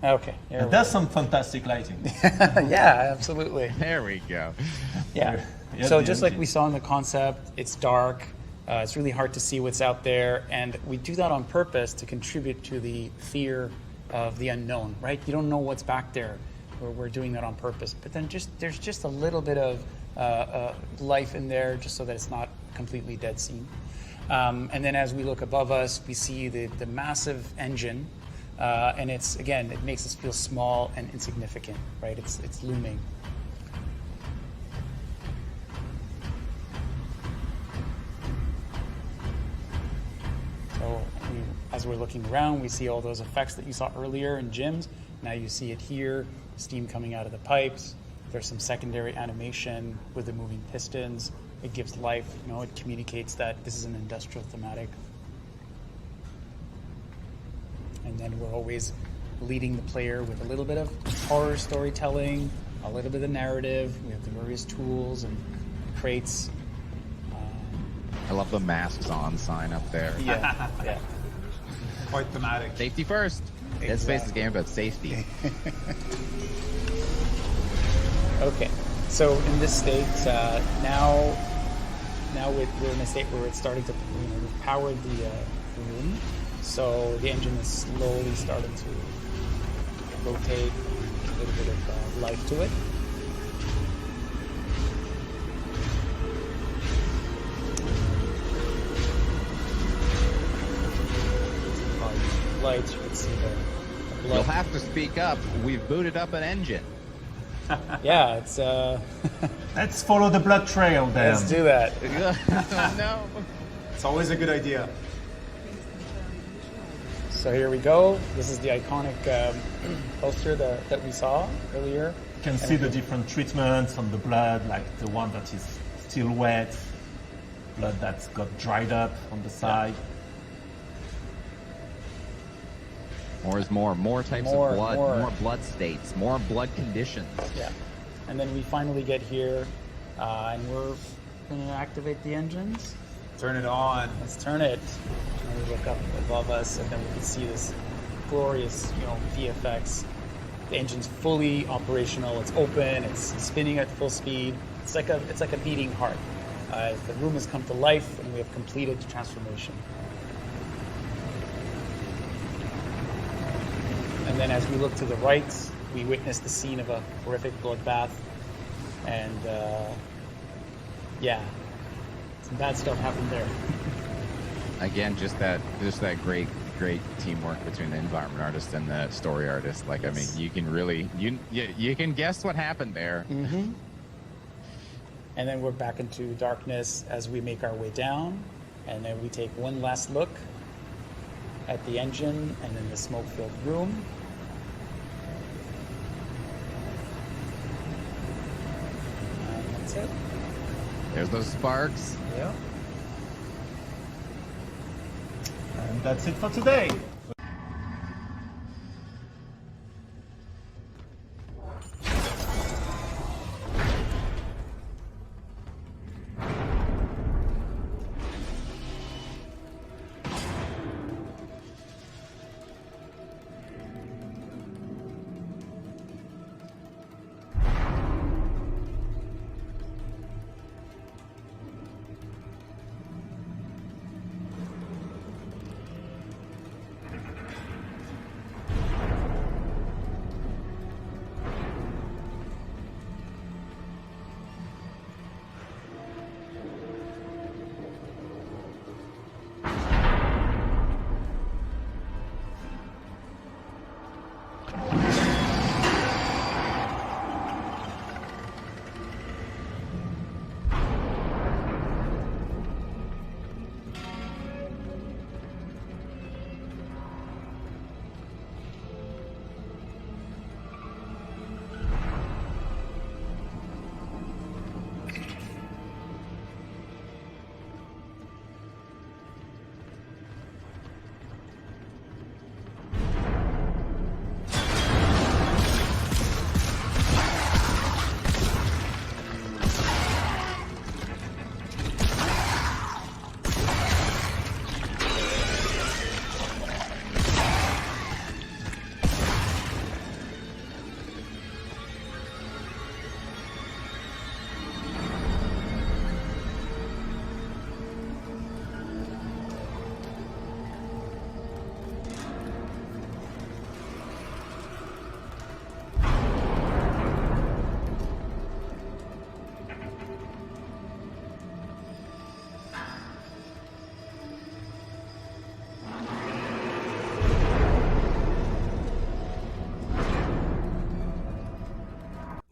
Okay. And there's some fantastic lighting. Yeah, absolutely. There we go. Yeah. Here's So the just like engine. we saw in the concept, it's dark. It's really hard to see what's out there, and we do that on purpose to contribute to the fear of the unknown, right? You don't know what's back there. We're doing that on purpose. But then there's just a little bit of life in there, just so that it's not completely dead scene. And then as we look above us, we see the massive engine, and it makes us feel small and insignificant, right? It's looming. So as we're looking around, we see all those effects that you saw earlier in gyms. Now you see it here, steam coming out of the pipes. There's some secondary animation with the moving pistons. It gives life, it communicates that this is an industrial thematic. And then we're always leading the player with a little bit of horror storytelling, a little bit of narrative. We have the various tools and crates. I love the masks on sign up there. Yeah, yeah. Quite thematic. Safety first. Dead Space is a game about safety. Okay, so in this state, now we're in a state where it's starting to, we've powered the room, so the engine is slowly starting to rotate, a little bit of life to it. Lights, you can see the blood. You'll have to speak up. We've booted up an engine. Yeah, it's Let's follow the blood trail then. let's do that. Oh, no. It's always a good idea. So here we go. This is the iconic poster that we saw earlier. You can see the different treatments on the blood, like the one that is still wet, blood that's got dried up on the side. More is more. More types More, of blood. more. More blood states. More blood conditions. Yeah. And then we finally get here, and we're going to activate the engines. Turn it on. Let's turn it. And we look up above us, and then we can see this glorious, VFX. The engine's fully operational. It's open. It's spinning at full speed. It's like a beating heart. The room has come to life, and we have completed the transformation. And then as we look to the right, we witness the scene of a horrific bloodbath. And some bad stuff happened there. Again, just that great teamwork between the environment artist and the story artist. Like, yes. I mean, you can really you can guess what happened there. Mm-hmm. And then we're back into darkness as we make our way down, and then we take one last look at the engine and then the smoke-filled room. And that's it. There's those sparks. Yeah. And that's it for today.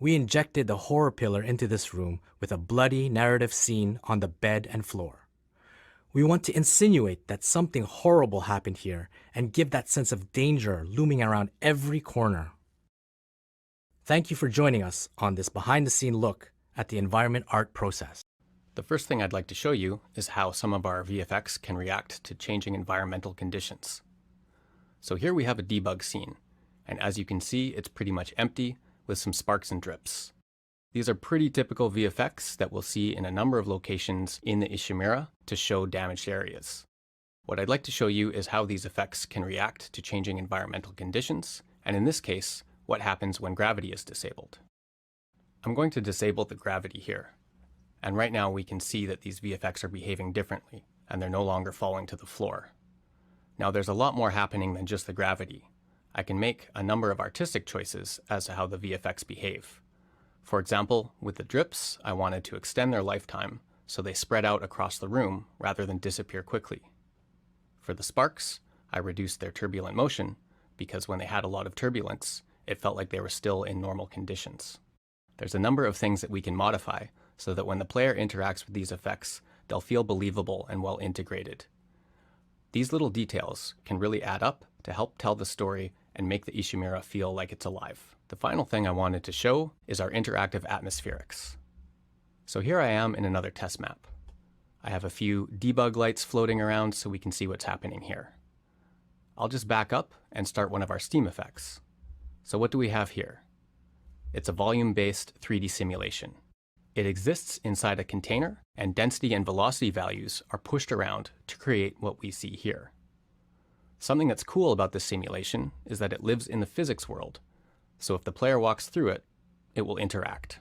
We injected the horror pillar into this room with a bloody narrative scene on the bed and floor. We want to insinuate that something horrible happened here and give that sense of danger looming around every corner. Thank you for joining us on this behind-the-scene look at the environment art process. The first thing I'd like to show you is how some of our VFX can react to changing environmental conditions. So here we have a debug scene, and as you can see, it's pretty much empty with some sparks and drips. These are pretty typical VFX that we'll see in a number of locations in the Ishimura to show damaged areas. What I'd like to show you is how these effects can react to changing environmental conditions, and in this case, what happens when gravity is disabled. I'm going to disable the gravity here, and right now we can see that these VFX are behaving differently, and they're no longer falling to the floor. Now there's a lot more happening than just the gravity. I can make a number of artistic choices as to how the VFX behave. For example, with the drips, I wanted to extend their lifetime so they spread out across the room rather than disappear quickly. For the sparks, I reduced their turbulent motion because when they had a lot of turbulence, it felt like they were still in normal conditions. There's a number of things that we can modify so that when the player interacts with these effects, they'll feel believable and well integrated. These little details can really add up to help tell the story and make the Ishimura feel like it's alive. The final thing I wanted to show is our interactive atmospherics. So here I am in another test map. I have a few debug lights floating around so we can see what's happening here. I'll just back up and start one of our Steam effects. So what do we have here? It's a volume-based 3D simulation. It exists inside a container, and density and velocity values are pushed around to create what we see here. Something that's cool about this simulation is that it lives in the physics world, so if the player walks through it, it will interact.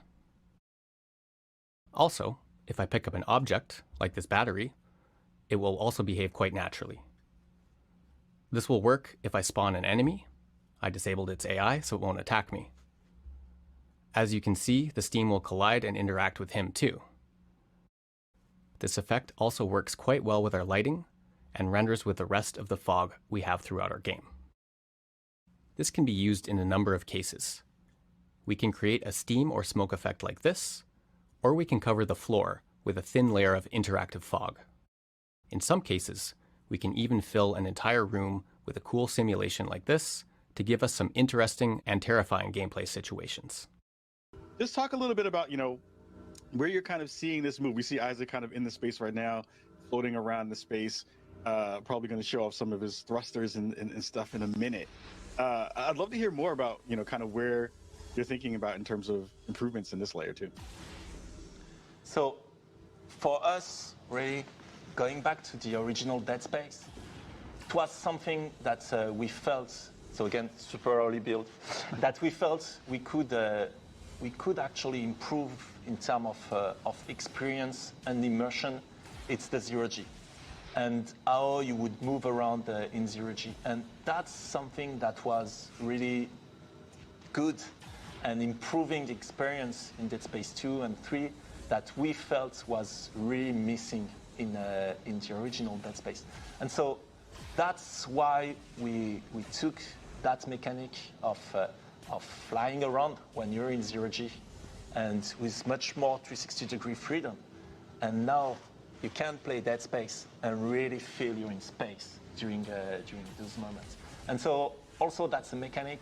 Also, if I pick up an object, like this battery, it will also behave quite naturally. This will work if I spawn an enemy. I disabled its AI, so it won't attack me. As you can see, the Steam will collide and interact with him too. This effect also works quite well with our lighting and renders with the rest of the fog we have throughout our game. This can be used in a number of cases. We can create a steam or smoke effect like this, or we can cover the floor with a thin layer of interactive fog. In some cases, we can even fill an entire room with a cool simulation like this to give us some interesting and terrifying gameplay situations. Just talk a little bit about, where you're kind of seeing this move. We see Isaac kind of in the space right now, floating around the space, probably going to show off some of his thrusters and stuff in a minute. I'd love to hear more about, kind of where you're thinking about in terms of improvements in this layer too. So for us, really, going back to the original Dead Space, it was something that we felt, so again, super early build, that we felt we could actually improve in terms of experience and immersion. It's the zero-G and how you would move around in zero-G. And that's something that was really good and improving the experience in Dead Space 2 and 3 that we felt was really missing in the original Dead Space. And so that's why we took that mechanic of flying around when you're in zero-G and with much more 360-degree freedom. And now you can play Dead Space and really feel you're in space during those moments. And so also that's a mechanic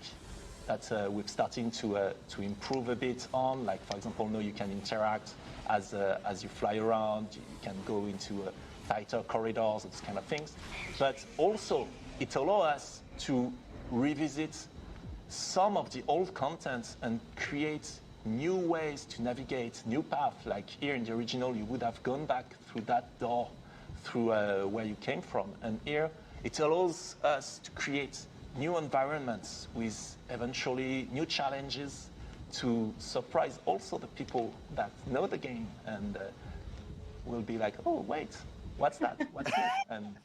that we're starting to improve a bit on. Like, for example, now you can interact as you fly around. You can go into tighter corridors, those kind of things. But also, it allows us to revisit some of the old content and create new ways to navigate, new paths. Like here in the original, you would have gone back through that door, through where you came from. And here, it allows us to create new environments with eventually new challenges to surprise also the people that know the game and will be like, oh, wait, what's that? What's this? And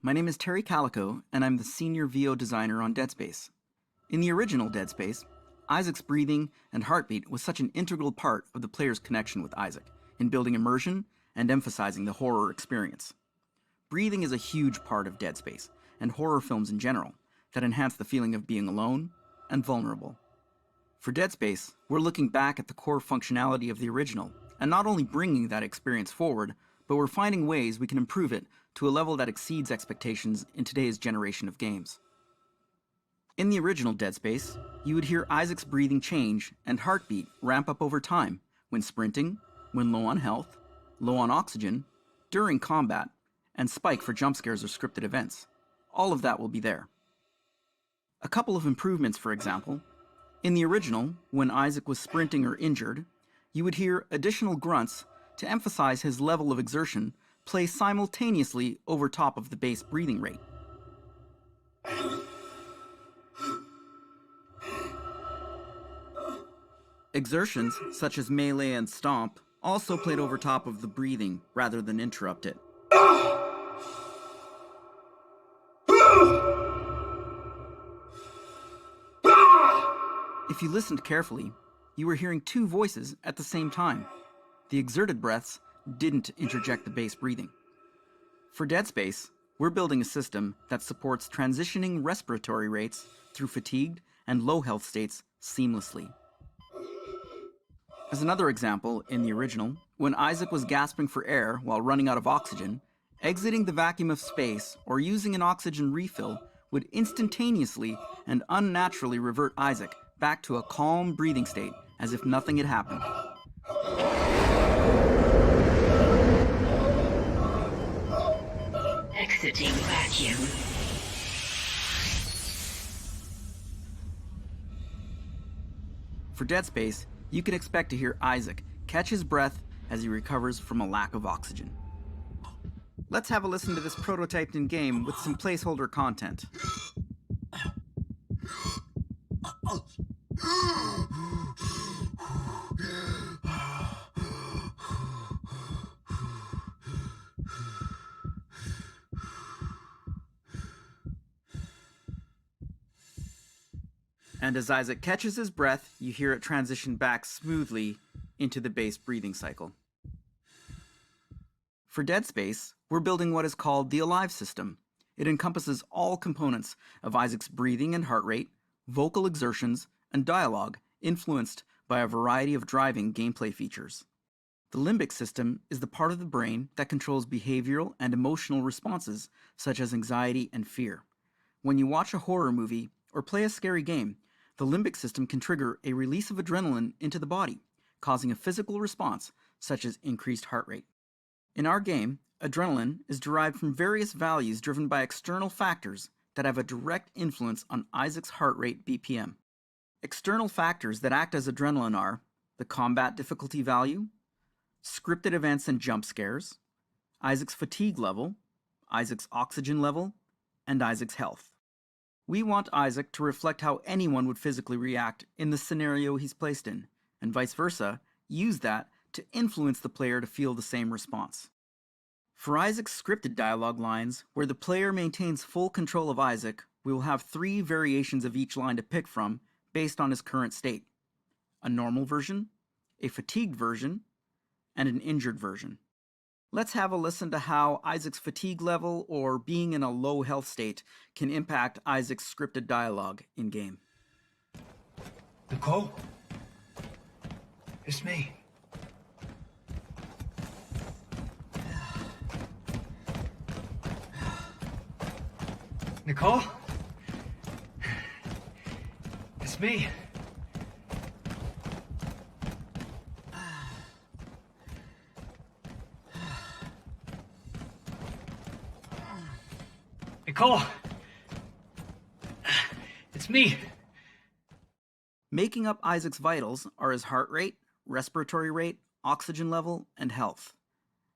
my name is Terry Calico, and I'm the senior VO designer on Dead Space. In the original Dead Space, Isaac's breathing and heartbeat was such an integral part of the player's connection with Isaac, in building immersion and emphasizing the horror experience. Breathing is a huge part of Dead Space, and horror films in general, that enhance the feeling of being alone and vulnerable. For Dead Space, we're looking back at the core functionality of the original, and not only bringing that experience forward, but we're finding ways we can improve it to a level that exceeds expectations in today's generation of games. In the original Dead Space, you would hear Isaac's breathing change and heartbeat ramp up over time when sprinting, when low on health, low on oxygen, during combat, and spike for jump scares or scripted events. All of that will be there. A couple of improvements, for example. In the original, when Isaac was sprinting or injured, you would hear additional grunts to emphasize his level of exertion play simultaneously over top of the base breathing rate. Exertions, such as melee and stomp, also played over top of the breathing rather than interrupt it. If you listened carefully, you were hearing two voices at the same time. The exerted breaths didn't interject the base breathing. For Dead Space, we're building a system that supports transitioning respiratory rates through fatigued and low health states seamlessly. As another example, in the original, when Isaac was gasping for air while running out of oxygen, exiting the vacuum of space or using an oxygen refill would instantaneously and unnaturally revert Isaac back to a calm breathing state as if nothing had happened. Exiting vacuum. For Dead Space, you can expect to hear Isaac catch his breath as he recovers from a lack of oxygen. Let's have a listen to this prototyped in-game with some placeholder content. And as Isaac catches his breath, you hear it transition back smoothly into the base breathing cycle. For Dead Space, we're building what is called the Alive system. It encompasses all components of Isaac's breathing and heart rate, vocal exertions, and dialogue influenced by a variety of driving gameplay features. The limbic system is the part of the brain that controls behavioral and emotional responses such as anxiety and fear. When you watch a horror movie or play a scary game, the limbic system can trigger a release of adrenaline into the body, causing a physical response such as increased heart rate. In our game, adrenaline is derived from various values driven by external factors that have a direct influence on Isaac's heart rate BPM. External factors that act as adrenaline are the combat difficulty value, scripted events and jump scares, Isaac's fatigue level, Isaac's oxygen level, and Isaac's health. We want Isaac to reflect how anyone would physically react in the scenario he's placed in, and vice versa, use that to influence the player to feel the same response. For Isaac's scripted dialogue lines, where the player maintains full control of Isaac, we will have 3 variations of each line to pick from based on his current state: a normal version, a fatigued version, and an injured version. Let's have a listen to how Isaac's fatigue level or being in a low health state can impact Isaac's scripted dialogue in-game. Nicole? It's me. Nicole? It's me. Nicole! It's me! Making up Isaac's vitals are his heart rate, respiratory rate, oxygen level, and health.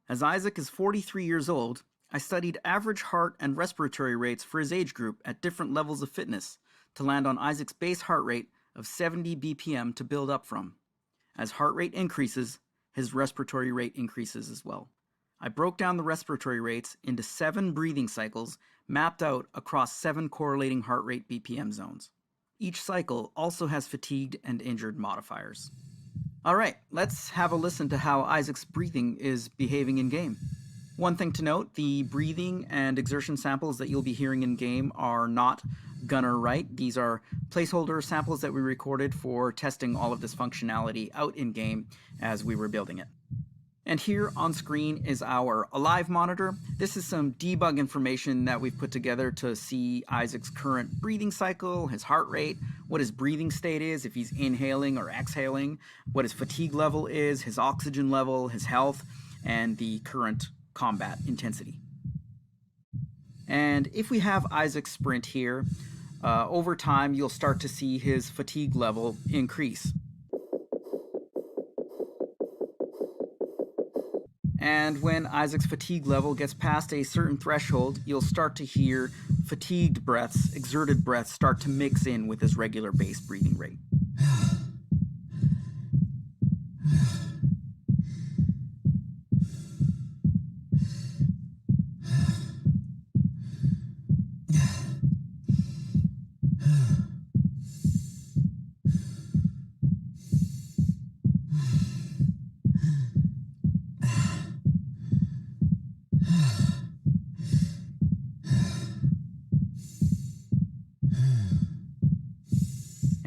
As Isaac is 43 years old, I studied average heart and respiratory rates for his age group at different levels of fitness to land on Isaac's base heart rate of 70 BPM to build up from. As heart rate increases, his respiratory rate increases as well. I broke down the respiratory rates into 7 breathing cycles mapped out across 7 correlating heart rate BPM zones. Each cycle also has fatigued and injured modifiers. Alright, let's have a listen to how Isaac's breathing is behaving in-game. One thing to note, the breathing and exertion samples that you'll be hearing in-game are not gunner right. These are placeholder samples that we recorded for testing all of this functionality out in-game as we were building it. And here on screen is our Alive monitor. This is some debug information that we've put together to see Isaac's current breathing cycle, his heart rate, what his breathing state is, if he's inhaling or exhaling, what his fatigue level is, his oxygen level, his health, and the current combat intensity. And if we have Isaac's sprint here, over time you'll start to see his fatigue level increase. And when Isaac's fatigue level gets past a certain threshold, you'll start to hear fatigued breaths, exerted breaths start to mix in with his regular base breathing rate.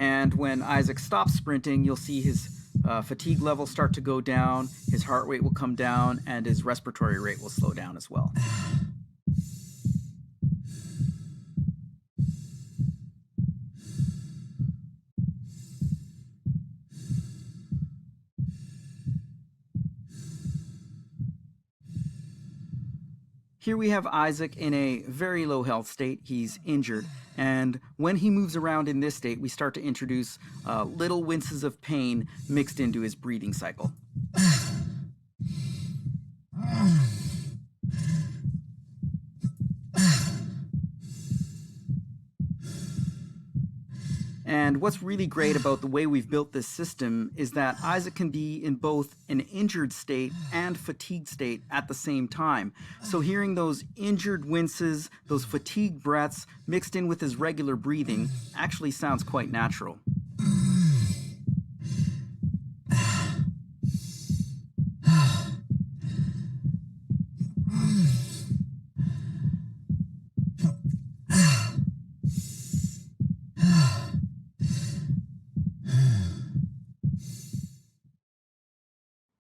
And when Isaac stops sprinting, you'll see his fatigue level start to go down, his heart rate will come down, and his respiratory rate will slow down as well. Here we have Isaac in a very low health state. He's injured. And when he moves around in this state, we start to introduce little winces of pain mixed into his breathing cycle. And what's really great about the way we've built this system is that Isaac can be in both an injured state and fatigued state at the same time. So hearing those injured winces, those fatigued breaths mixed in with his regular breathing actually sounds quite natural.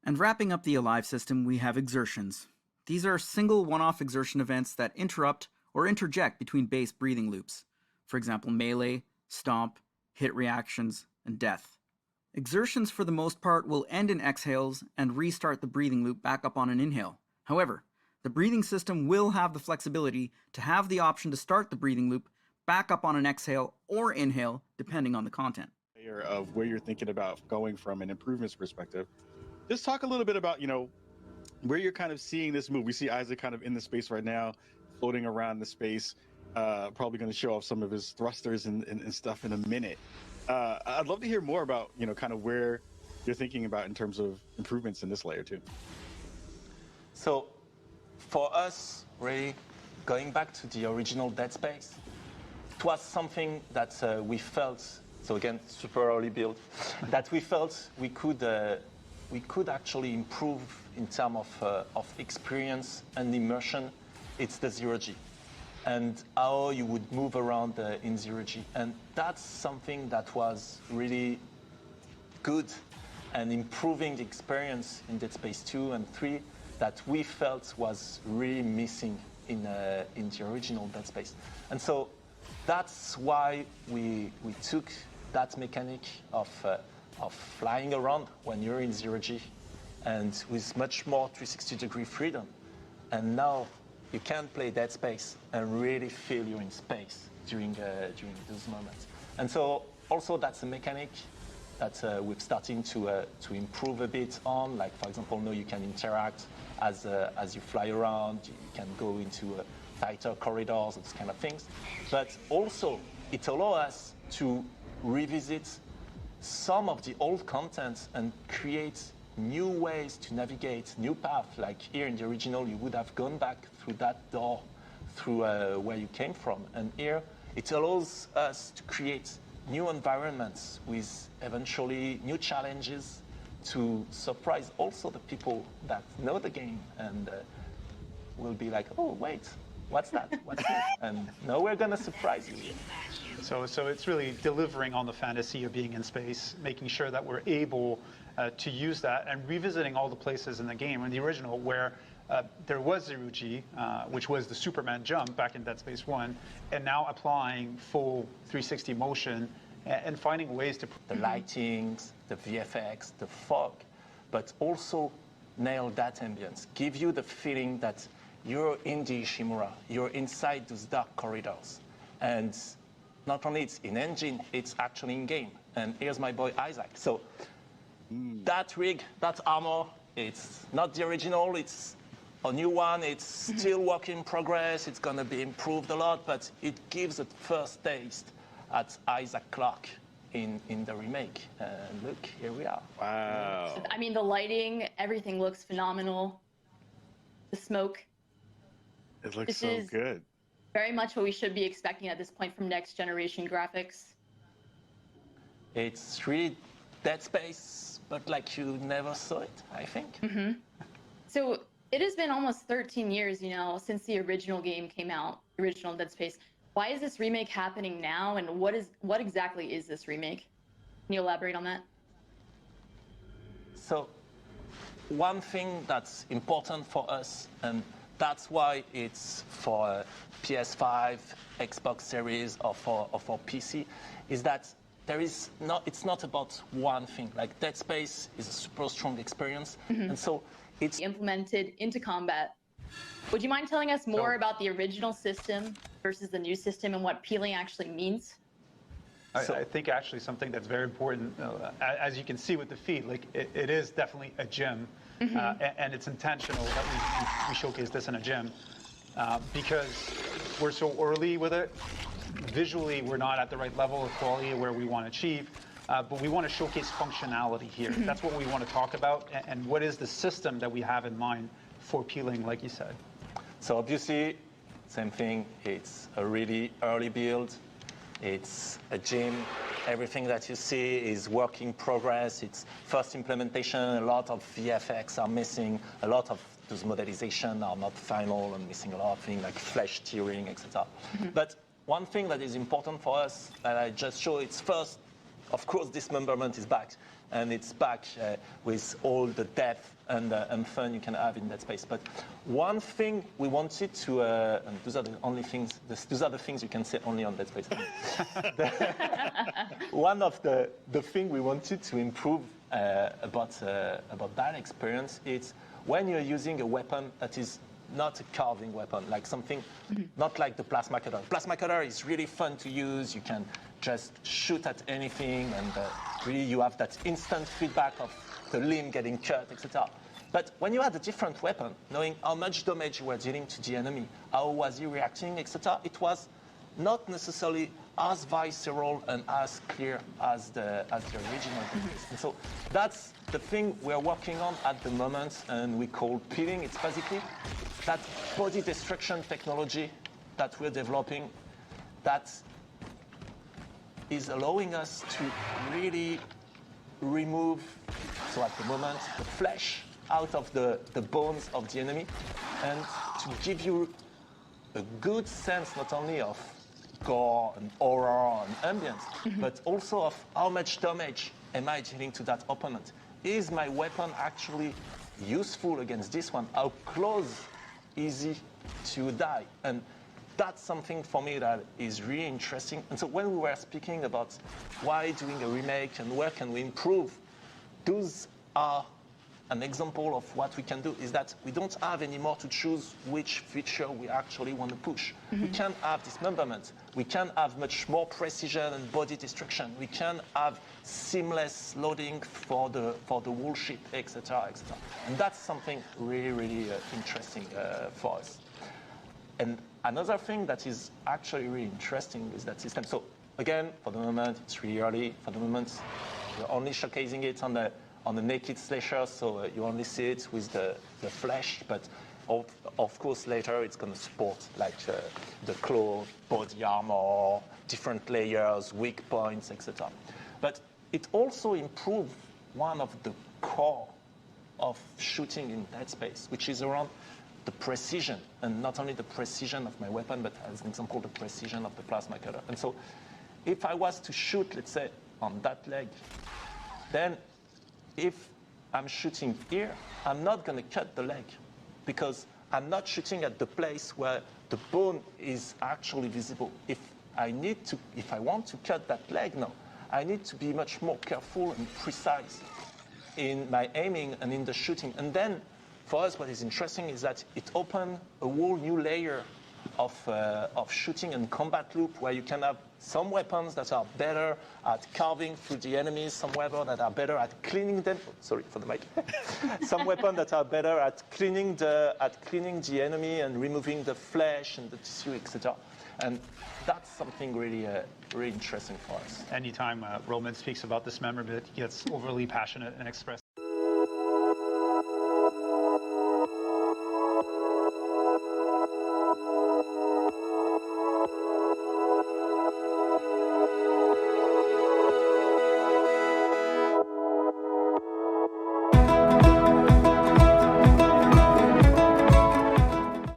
And wrapping up the Alive system, we have exertions. These are single one-off exertion events that interrupt or interject between base breathing loops. For example, melee, stomp, hit reactions, and death. Exertions for the most part will end in exhales and restart the breathing loop back up on an inhale. However, the breathing system will have the flexibility to have the option to start the breathing loop back up on an exhale or inhale, depending on the content. Of where you're thinking about going from an improvements perspective. Just talk a little bit about, where you're kind of seeing this move. We see Isaac kind of in the space right now, floating around the space, probably going to show off some of his thrusters and stuff in a minute. I'd love to hear more about, kind of where you're thinking about in terms of improvements in this layer too. So for us, really, going back to the original Dead Space, it was something that we felt, so again, super early build, that we felt we could actually improve in terms of experience and immersion. It's the zero-G and how you would move around in zero-G. And that's something that was really good and improving the experience in Dead Space 2 and 3 that we felt was really missing in the original Dead Space. And so that's why we took that mechanic of flying around when you're in zero-G and with much more 360-degree freedom. And now you can play Dead Space and really feel you're in space during those moments. And so also that's a mechanic that we're starting to improve a bit on. Like, for example, now you can interact as you fly around. You can go into tighter corridors, those kind of things. But also it allows us to revisit some of the old content and create new ways to navigate, new paths. Like here in the original, you would have gone back through that door, through where you came from. And here, it allows us to create new environments with eventually new challenges to surprise also the people that know the game and will be like, oh, wait, what's that? What's that? And now we're going to surprise you. So it's really delivering on the fantasy of being in space, making sure that we're able to use that and revisiting all the places in the game. In the original, where there was zero G, which was the Superman jump back in Dead Space 1, and now applying full 360 motion and finding ways to... The lightings, the VFX, the fog, but also nail that ambience. Give you the feeling that you're in the Ishimura, you're inside those dark corridors. And not only it's in engine, it's actually in game. And here's my boy Isaac. So that rig, that armor, it's not the original, it's a new one. It's still work in progress. It's going to be improved a lot, but it gives a first taste at Isaac Clarke in the remake. And look, here we are. Wow. I mean, the lighting, everything looks phenomenal. The smoke. It looks This so is good. very much what we should be expecting at this point from next generation graphics. It's really Dead Space, but like you never saw it, I think. So it has been almost 13 years, you know, since the original game came out, the original Dead Space. Why is this remake happening now, and what exactly is this remake? Can you elaborate on that? So one thing that's important for us, and that's why it's for PS5, Xbox Series, or for PC, is that it's not about one thing. Like Dead Space is a super strong experience, and so it's implemented into combat. Would you mind telling us more about the original system versus the new system and what peeling actually means? I think actually something that's very important, as you can see with the feed, like it is definitely a gym, and it's intentional that we showcase this in a gym because we're so early with it. Visually, we're not at the right level of quality where we want to achieve, but we want to showcase functionality here. That's what we want to talk about, and what is the system that we have in mind for peeling, like you said. So obviously, same thing. It's a really early build. It's a gym. Everything that you see is work in progress. It's first implementation. A lot of VFX are missing. A lot of those modelizations are not final and missing a lot of things like flesh tearing, etc. But one thing that is important for us that I just showed, it's first, of course, dismemberment is back. And it's back with all the depth and fun you can have in Dead Space. But one thing we wanted to, and those are the only things, those are the things you can say only on Dead Space. One of the thing we wanted to improve about that experience is when you're using a weapon that is not a carving weapon, like something, not like the plasma cutter. Plasma cutter is really fun to use. You can just shoot at anything, and really you have that instant feedback of the limb getting cut, etc. But when you had a different weapon, knowing how much damage you were dealing to the enemy, how was he reacting, etc., it was not necessarily as visceral and as clear as the original. And so that's the thing we're working on at the moment, and we call peeling. It's basically that body destruction technology that we're developing that is allowing us to really remove, so at the moment, the flesh out of the bones of the enemy, and to give you a good sense not only of gore and horror and ambience, but also of how much damage am I dealing to that opponent. Is my weapon actually useful against this one? How close is he to die? And that's something for me that is really interesting. And so when we were speaking about why doing a remake and where can we improve, those are an example of what we can do, is that we don't have anymore to choose which feature we actually want to push. We can have dismemberment. We can have much more precision and body destruction. We can have seamless loading for the whole ship, etc., etc. And that's something really, really interesting for us. And another thing that is actually really interesting is that system. So again, for the moment, it's really early. For the moment, we're only showcasing it on on a naked slasher, so you only see it with the flesh, but of course later it's going to support like the claw, body armor, different layers, weak points, etc. But it also improved one of the core of shooting in Dead Space, which is around the precision, and not only the precision of my weapon, but as an example, the precision of the plasma cutter. And so if I was to shoot, let's say, on that leg, then if I'm shooting here, I'm not going to cut the leg because I'm not shooting at the place where the bone is actually visible. If I want to cut that leg now, I need to be much more careful and precise in my aiming and in the shooting. And then for us, what is interesting is that it opened a whole new layer of shooting and combat loop where you can have some weapons that are better at carving through the enemies, some weapons that are better at cleaning them. Sorry for the mic. Some weapons that are better at cleaning the enemy and removing the flesh and the tissue, etc. And that's something really, really interesting for us. Anytime Roman speaks about dismemberment, he gets overly passionate and expressive.